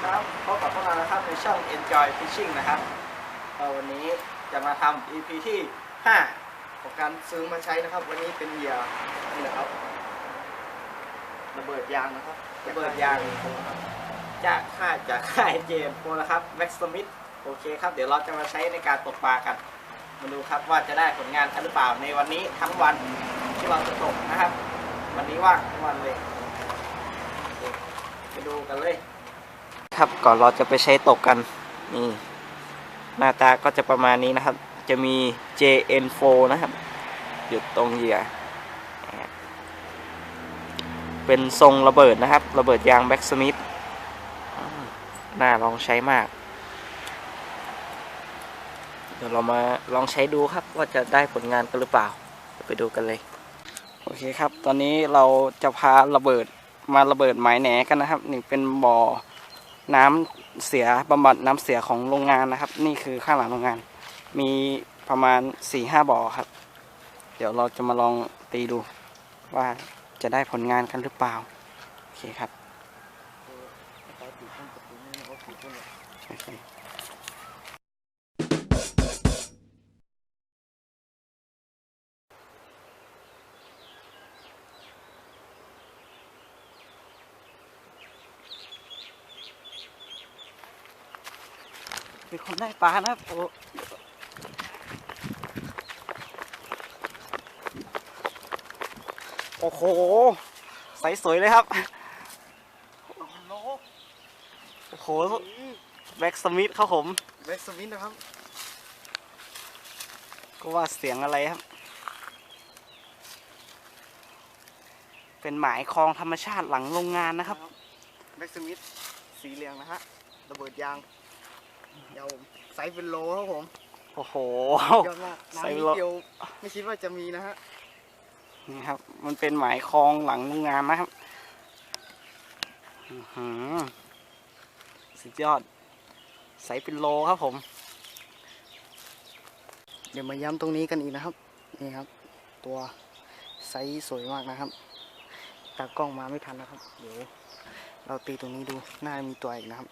ครับพบกับพวกเรานะครับในช่อง Enjoy Fishing นะครับวันนี้จะมาทำ EP ที่ 5 ของการซื้อมาใช้นะครับวันนี้เป็นเหยื่อนี่แหละครับระเบิดยางนะครับระเบิดยางจากค่ายเจมโปนะครับแม็กซ์มิธโอเคครับเดี๋ยวเราจะมาใช้ในการตกปลากันมาดูครับว่าจะได้ผลงานกันหรือเปล่าในวันนี้ทั้งวันที่เราจะตกนะครับวันนี้ว่างทั้งวันเลยไปดูกันเลยครับก่อนเราจะไปใช้ตกกันนี่หน้าตาก็จะประมาณนี้นะครับจะมี JN4 นะครับอยู่ตรงเหยื่อเป็นทรงระเบิดนะครับระเบิดยางแบ็กสมิธน่าลองใช้มากเดี๋ยวเรามาลองใช้ดูครับว่าจะได้ผลงานกันหรือเปล่าไปดูกันเลยโอเคครับตอนนี้เราจะพาระเบิดหมายแหนกันนะครับนี่เป็นบ่อน้ำเสียบำบัดน้ำเสียของโรงงานนะครับนี่คือข้างหลังโรงงานมีประมาณ 4-5 บ่อครับเดี๋ยวเราจะมาลองตีดูว่าจะได้ผลงานกันหรือเปล่าโอเคครับมีคนได้ปลานะครับโอ้โหใสสวยเลยครับโอ้โหแบ็กสมิธครับผมแบ็กสมิธนะครับก็ว่าเสียงอะไรครับเป็นหมายคลองธรรมชาติหลังโรงงานนะครับแบ็กสมิธสีเหลืองนะฮะระเบิดยางยาวไซส์เป็นโลครับผมโอ้โหยอดมากน้ำนิดเดียวไม่คิดว่าจะมีนะฮะนี่ครับมันเป็นหมายคลองหลังโรงงานนะครับสุดยอดไซส์เป็นโลครับผมเดี๋ยวมาย้ำตรงนี้กันอีกนะครับนี่ครับตัวไซส์สวยมากนะครับตากล้องมาไม่ทันนะครับเดี๋ยวเราตีตรงนี้ดูน่ามีตัวอีกนะครับ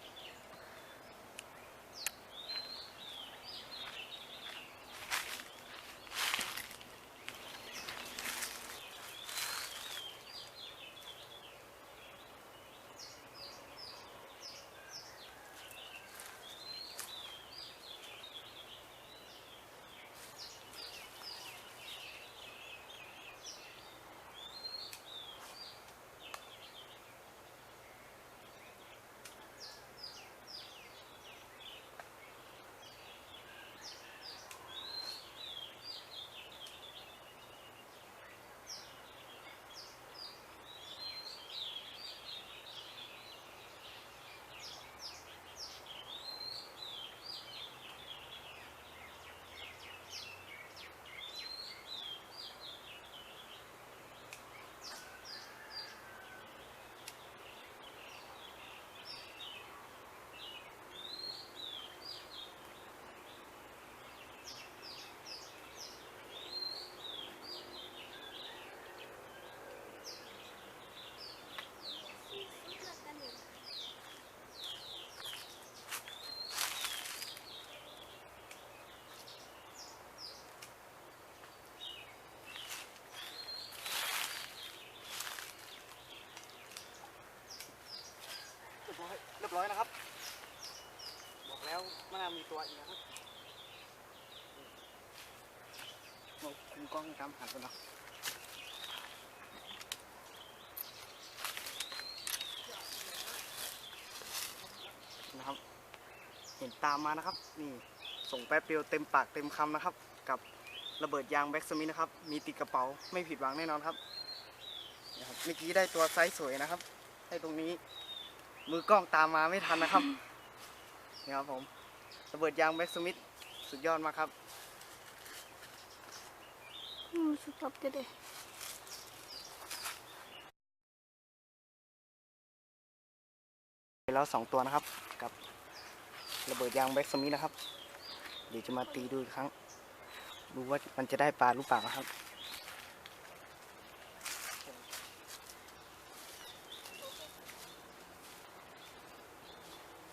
เรียบร้อยนะครับบอกแล้วไม่น่ามีตัวอีกนะครับเราคุมกล้องตามหันไปเนาะนะครับเห็นตามมานะครับนี่ส่งแป๊บเดียวเต็มปากเต็มคำนะครับกับระเบิดยางแบ็กสมิธนะครับมีติดกระเป๋าไม่ผิดหวังแน่นอนครับนะครับเมื่อกี้ได้ตัวไซส์สวยนะครับให้ตรงนี้มือกล้องตามมาไม่ทันนะครับนี่ครับผมระเบิดยางแบ็กสมิธสุดยอดมากครับสุดยอดเลยไปแล้ว2 ตัวนะครับกับระเบิดยางแบ็กสมิธนะครับเดี๋ยวจะมาตีดูอีกครั้งดูว่ามันจะได้ปลาหรือเปล่าครับ น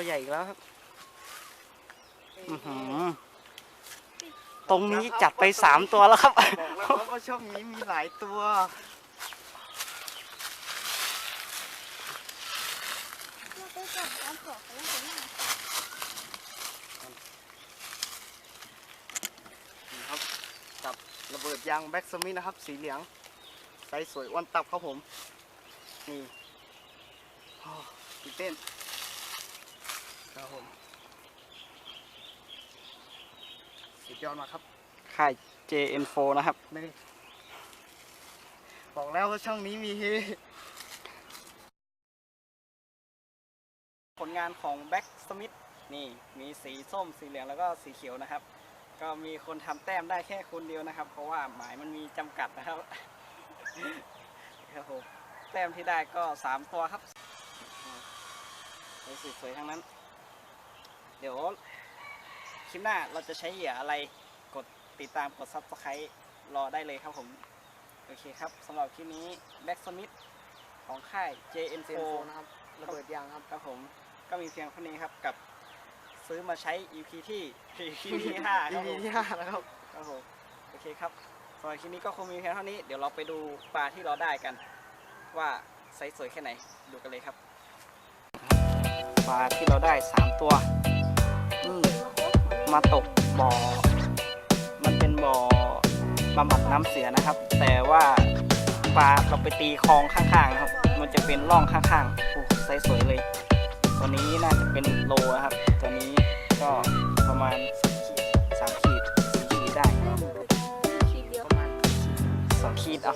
ตัวใหญ่อีกแล้วครับตรงนี้จัดไป3ตัวแล้วครับบอกแล้วครับว่าช่องนี้มีหลายตัวครับจับระเบิดยางแบ็กสมิธนะครับสีเหลืองไซส์สวยอ้วนตับครับผมนี่ตื่นเต้นครับผมสุดยอดมากครับค่าย JN4 นะครับนี่บอกแล้วว่าช่องนี้มีผลงานของแบ็กสมิธนี่มีสีส้มสีเหลืองแล้วก็สีเขียวนะครับก็มีคนทำแต้มได้แค่คนเดียวนะครับเพราะว่าหมายมันมีจำกัดนะครับครับผมแต้มที่ได้ก็3ตัวครับสวยๆทั้งนั้นเดี๋ยวคลิปหน้าเราจะใช้เหยื่ออะไรกดติดตามกด Subscribe รอได้เลยครับผมโอเคครับสำหรับคลิปนี้แบ็กสมิธของค่าย JN4 นะครับระเบิดยางครับผมก็มีเพียงเท่านี้ครับกับซื้อมาใช้ EP ที่ 5ครับผม EP ที่5นะครับครับผมโอเคครับสำหรับคลิปนี้ก็คงมีเพียงเท่านี้เดี๋ยวเราไปดูปลาที่เราได้กันว่าไซส์สวยแค่ไหนดูกันเลยครับปลาที่เราได้3ตัวมาตกบ่อมันเป็นบ่อบำบัดน้ำเสียนะครับแต่ว่าปลาเราไปตีคลองข้างๆนะครับมันจะเป็นร่องข้างๆโอ้ไซส์สวยเลยตัวนี้น่าจะเป็นโลนะครับตัวนี้ก็ประมาณ3 ขีด4 ขีดได้ประมาณ2 ขีดเอา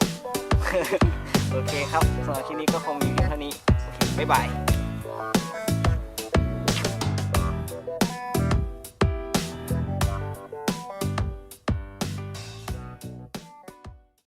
โอเคครับสำหรับคลิปนี้ก็คงมีเพียงเท่านี้โอเคบ๊ายบาย